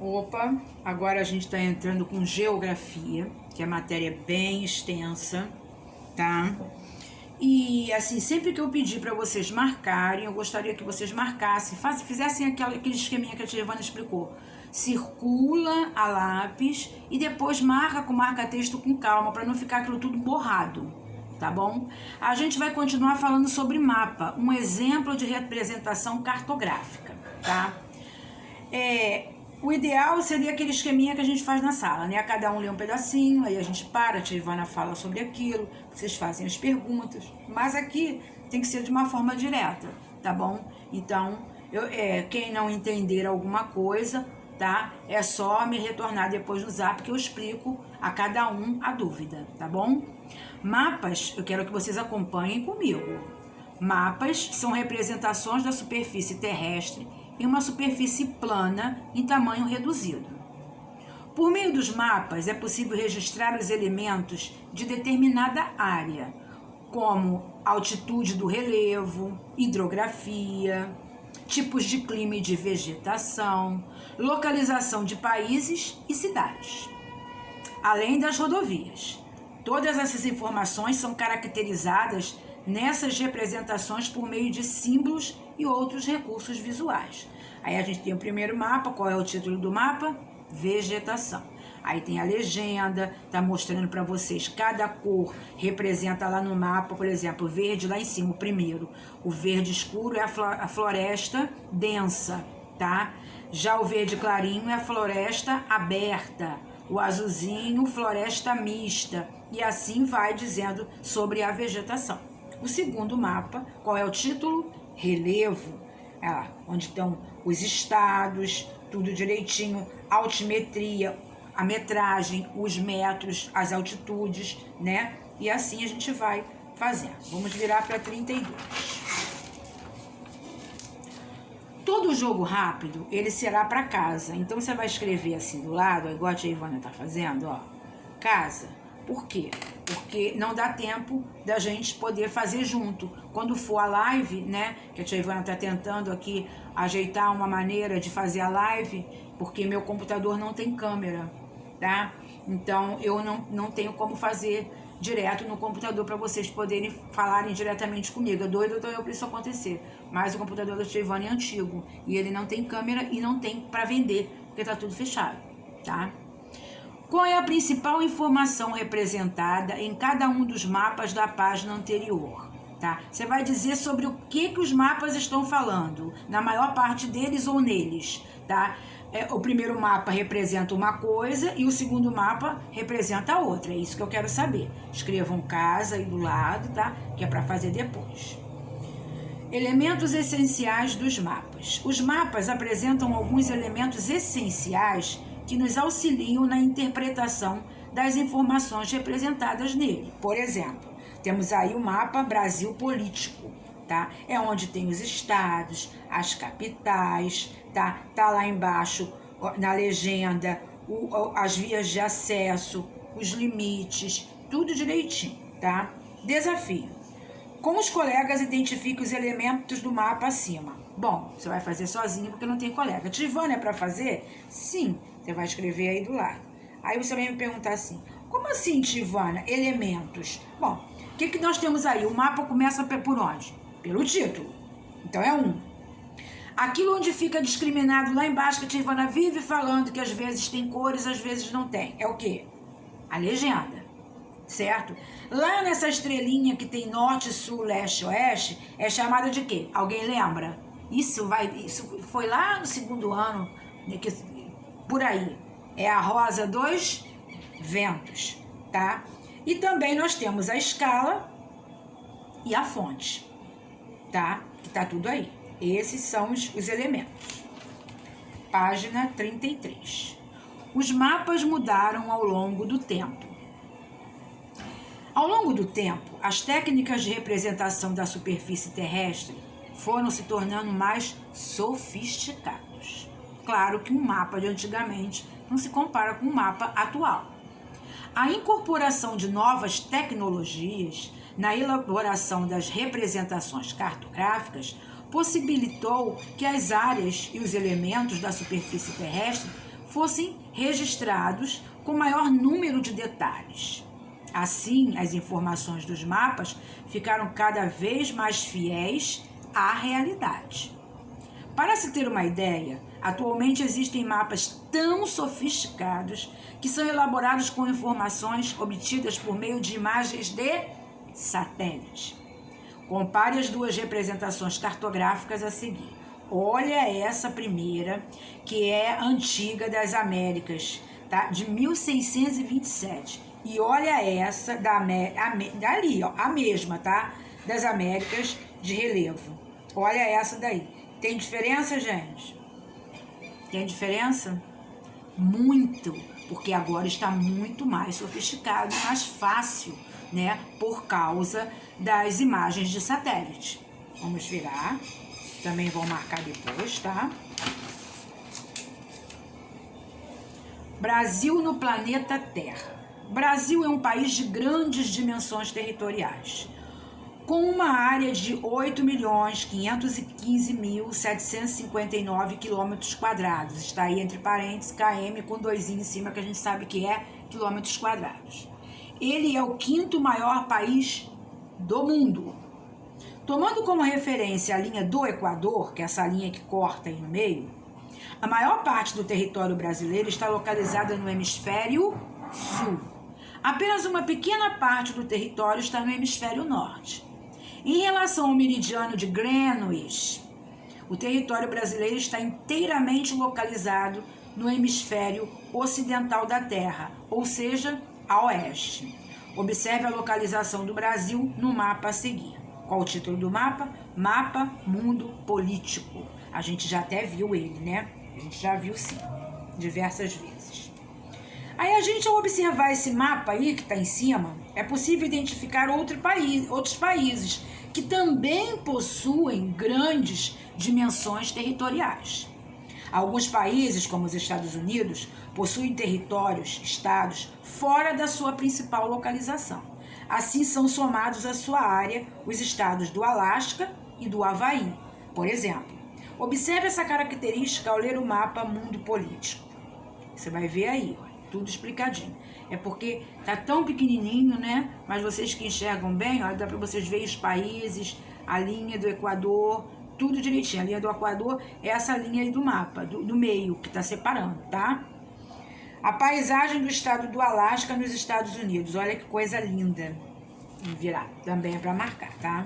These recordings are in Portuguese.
Opa, agora a gente está entrando com geografia, que a matéria é bem extensa, tá? E assim, sempre que eu pedir para vocês marcarem, eu gostaria que vocês marcassem, fizessem aquele esqueminha que a tia Ivana explicou. Circula a lápis e depois marca com marca-texto com calma, para não ficar aquilo tudo borrado, tá bom? A gente vai continuar falando sobre mapa, um exemplo de representação cartográfica, tá? O ideal seria aquele esqueminha que a gente faz na sala, né? Cada um lê um pedacinho, aí a gente para, a tia Ivana fala sobre aquilo, vocês fazem as perguntas. Mas aqui tem que ser de uma forma direta, tá bom? Então, quem não entender alguma coisa, tá? É só me retornar depois no zap que eu explico a cada um a dúvida, tá bom? Mapas, eu quero que vocês acompanhem comigo. Mapas são representações da superfície terrestre em uma superfície plana em tamanho reduzido. Por meio dos mapas é possível registrar os elementos de determinada área, como altitude do relevo, hidrografia, tipos de clima e de vegetação, localização de países e cidades, além das rodovias. Todas essas informações são caracterizadas nessas representações por meio de símbolos e outros recursos visuais. Aí a gente tem o primeiro mapa. Qual é o título do mapa? Vegetação. Aí tem a legenda, tá mostrando para vocês cada cor representa lá no mapa. Por exemplo, o verde lá em cima, o primeiro. O verde escuro é a floresta densa, tá? Já o verde clarinho é a floresta aberta. O azulzinho, floresta mista. E assim vai dizendo sobre a vegetação. O segundo mapa, qual é o título? Relevo, onde estão os estados, tudo direitinho, altimetria, a metragem, os metros, as altitudes, né? E assim a gente vai fazendo. Vamos virar para 32. Todo jogo rápido, ele será para casa. Então você vai escrever assim do lado, igual a tia Ivana tá fazendo, ó, casa. Por quê? Porque não dá tempo da gente poder fazer junto. Quando for a live, né, que a tia Ivana tá tentando aqui ajeitar uma maneira de fazer a live, porque meu computador não tem câmera, tá? Então eu não tenho como fazer direto no computador para vocês poderem falarem diretamente comigo. É doido eu para isso acontecer. Mas o computador da tia Ivana é antigo e ele não tem câmera e não tem para vender, porque tá tudo fechado, tá? Qual é a principal informação representada em cada um dos mapas da página anterior? Tá? Você vai dizer sobre o que os mapas estão falando, na maior parte deles ou neles. Tá? O primeiro mapa representa uma coisa e o segundo mapa representa a outra. É isso que eu quero saber. Escrevam casa aí do lado, tá? Que é para fazer depois. Elementos essenciais dos mapas. Os mapas apresentam alguns elementos essenciais que nos auxiliam na interpretação das informações representadas nele. Por exemplo, temos aí o mapa Brasil político, tá? É onde tem os estados, as capitais, tá? Tá lá embaixo na legenda as vias de acesso, os limites, tudo direitinho, tá? Desafio. Com os colegas, identifique os elementos do mapa acima. Bom, você vai fazer sozinho porque não tem colega. Tia Ivana, é para fazer? Sim. Você vai escrever aí do lado. Aí você vai me perguntar assim, como assim, tia Ivana? Elementos. Bom, o que nós temos aí? O mapa começa por onde? Pelo título. Então é 1. Aquilo onde fica discriminado lá embaixo, que a tia Ivana vive falando que às vezes tem cores, às vezes não tem. É o quê? A legenda. Certo? Lá nessa estrelinha que tem norte, sul, leste, oeste, é chamada de quê? Alguém lembra? Isso foi lá no segundo ano, por aí. É a rosa dos ventos, tá? E também nós temos a escala e a fonte, tá? Que tá tudo aí. Esses são os elementos. Página 33. Os mapas mudaram ao longo do tempo. Ao longo do tempo, as técnicas de representação da superfície terrestre foram se tornando mais sofisticadas. Claro que um mapa de antigamente não se compara com um mapa atual. A incorporação de novas tecnologias na elaboração das representações cartográficas possibilitou que as áreas e os elementos da superfície terrestre fossem registrados com maior número de detalhes. Assim, as informações dos mapas ficaram cada vez mais fiéis à realidade. Para se ter uma ideia, atualmente existem mapas tão sofisticados que são elaborados com informações obtidas por meio de imagens de satélite. Compare as duas representações cartográficas a seguir. Olha essa primeira, que é antiga das Américas, tá? De 1627. E olha essa dali, ó, a mesma, tá? Das Américas de relevo. Olha essa daí. Tem diferença, gente? Tem diferença? Muito, porque agora está muito mais sofisticado, mais fácil, né? Por causa das imagens de satélite. Vamos virar. Também vou marcar depois, tá? Brasil no planeta Terra. O Brasil é um país de grandes dimensões territoriais, com uma área de 8.515.759 km². Está aí entre parênteses, km com 2 em cima, que a gente sabe que é km². Ele é o 5º maior país do mundo. Tomando como referência a linha do Equador, que é essa linha que corta aí no meio, a maior parte do território brasileiro está localizada no hemisfério sul. Apenas uma pequena parte do território está no hemisfério norte. Em relação ao meridiano de Greenwich, o território brasileiro está inteiramente localizado no hemisfério ocidental da Terra, ou seja, a oeste. Observe a localização do Brasil no mapa a seguir. Qual o título do mapa? Mapa Mundo Político. A gente já até viu ele, né? A gente já viu sim, diversas vezes. Aí a gente, ao observar esse mapa aí que está em cima, é possível identificar outros países que também possuem grandes dimensões territoriais. Alguns países, como os Estados Unidos, possuem territórios, estados, fora da sua principal localização. Assim são somados à sua área os estados do Alasca e do Havaí, por exemplo. Observe essa característica ao ler o mapa Mundo Político. Você vai ver aí, ó, tudo explicadinho. É porque tá tão pequenininho, né? Mas vocês que enxergam bem, ó, dá para vocês verem os países, a linha do Equador, tudo direitinho. A linha do Equador é essa linha aí do mapa, do meio, que tá separando, tá? A paisagem do estado do Alasca nos Estados Unidos. Olha que coisa linda. Vou virar, também é para marcar, tá?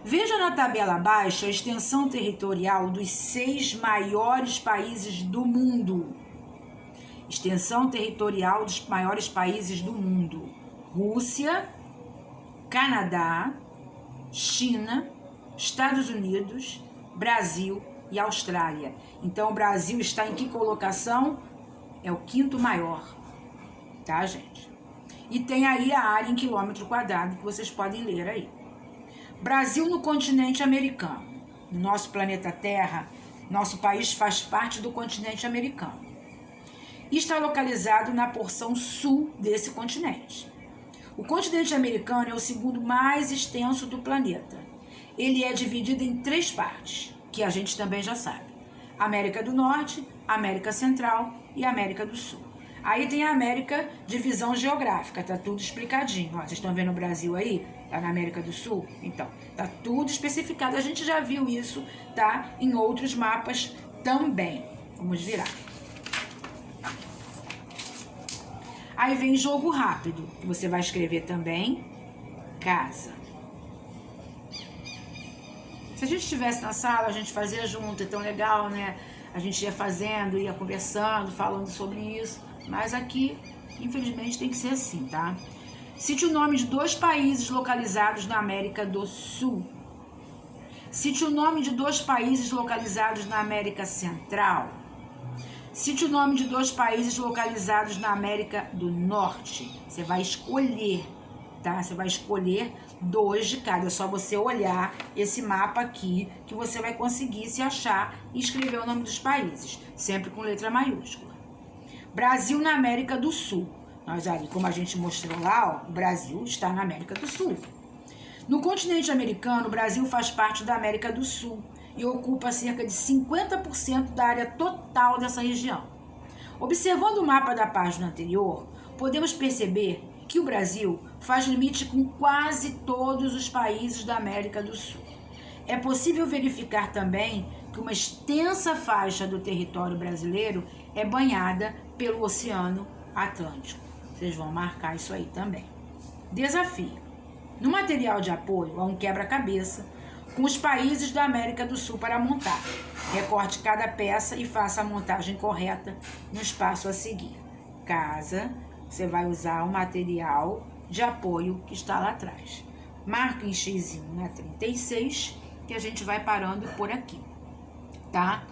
Veja na tabela abaixo a extensão territorial dos 6 maiores países do mundo. Extensão territorial dos maiores países do mundo: Rússia, Canadá, China, Estados Unidos, Brasil e Austrália. Então o Brasil está em que colocação? É o 5º maior, tá, gente? E tem aí a área em quilômetro quadrado que vocês podem ler aí. Brasil no continente americano. No nosso planeta Terra, nosso país faz parte do continente americano. E está localizado na porção sul desse continente. O continente americano é o 2º mais extenso do planeta. Ele é dividido em 3 partes, que a gente também já sabe: América do Norte, América Central e América do Sul. Aí tem a América, divisão geográfica, tá tudo explicadinho. Ó, vocês estão vendo o Brasil aí? Tá na América do Sul? Então, tá tudo especificado. A gente já viu isso, tá? Em outros mapas também. Vamos virar. Aí vem jogo rápido, que você vai escrever também casa. Se a gente estivesse na sala, a gente fazia junto, é tão legal, né? A gente ia fazendo, ia conversando, falando sobre isso. Mas aqui, infelizmente, tem que ser assim, tá? Cite o nome de 2 países localizados na América do Sul. Cite o nome de 2 países localizados na América Central. Cite o nome de 2 países localizados na América do Norte. Você vai escolher, tá? Você vai escolher 2 de cada. É só você olhar esse mapa aqui que você vai conseguir se achar e escrever o nome dos países, sempre com letra maiúscula. Brasil na América do Sul. Nós ali, como a gente mostrou lá, ó, o Brasil está na América do Sul. No continente americano, o Brasil faz parte da América do Sul e ocupa cerca de 50% da área total dessa região. Observando o mapa da página anterior, podemos perceber que o Brasil faz limite com quase todos os países da América do Sul. É possível verificar também que uma extensa faixa do território brasileiro é banhada pelo Oceano Atlântico. Vocês vão marcar isso aí também. Desafio. No material de apoio há um quebra-cabeça com os países da América do Sul para montar. Recorte cada peça e faça a montagem correta no espaço a seguir. Você vai usar o material de apoio que está lá atrás. Marque em X na 36, que a gente vai parando por aqui, tá?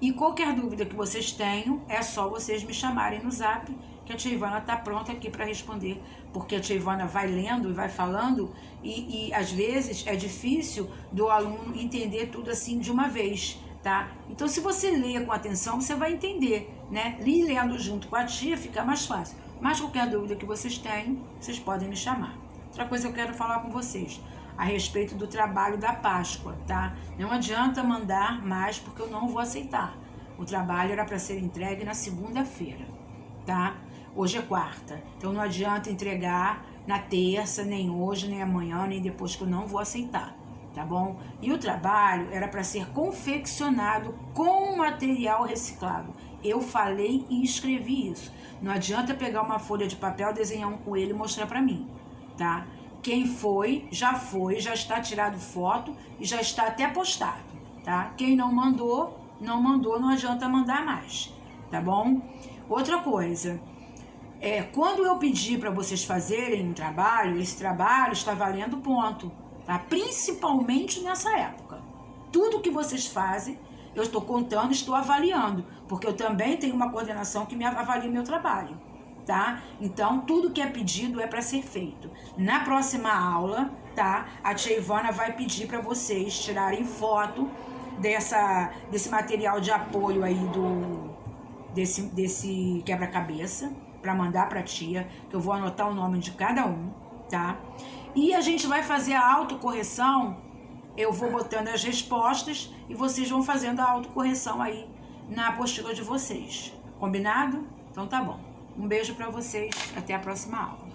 E qualquer dúvida que vocês tenham, é só vocês me chamarem no zap, que a tia Ivana está pronta aqui para responder, porque a tia Ivana vai lendo e vai falando, e às vezes é difícil do aluno entender tudo assim de uma vez, tá? Então, se você ler com atenção, você vai entender, né? Lendo junto com a tia fica mais fácil. Mas qualquer dúvida que vocês tenham, vocês podem me chamar. Outra coisa que eu quero falar com vocês, a respeito do trabalho da Páscoa, tá? Não adianta mandar mais, porque eu não vou aceitar. O trabalho era para ser entregue na segunda-feira, tá? Hoje é quarta, então não adianta entregar na terça, nem hoje, nem amanhã, nem depois, que eu não vou aceitar, tá bom? E o trabalho era para ser confeccionado com material reciclado. Eu falei e escrevi isso. Não adianta pegar uma folha de papel, desenhar um coelho e mostrar para mim, tá? Quem foi, já está tirado foto e já está até postado, tá? Quem não mandou, não adianta mandar mais, tá bom? Outra coisa, quando eu pedir para vocês fazerem um trabalho, esse trabalho está valendo ponto, tá? Principalmente nessa época. Tudo que vocês fazem, eu estou contando, estou avaliando, porque eu também tenho uma coordenação que me avalia meu trabalho, tá? Então, tudo que é pedido é para ser feito. Na próxima aula, tá? A tia Ivana vai pedir para vocês tirarem foto desse material de apoio aí desse quebra-cabeça, para mandar para a tia, que eu vou anotar o nome de cada um, tá? E a gente vai fazer a autocorreção, eu vou botando as respostas e vocês vão fazendo a autocorreção aí na apostila de vocês. Combinado? Então tá bom. Um beijo para vocês, até a próxima aula.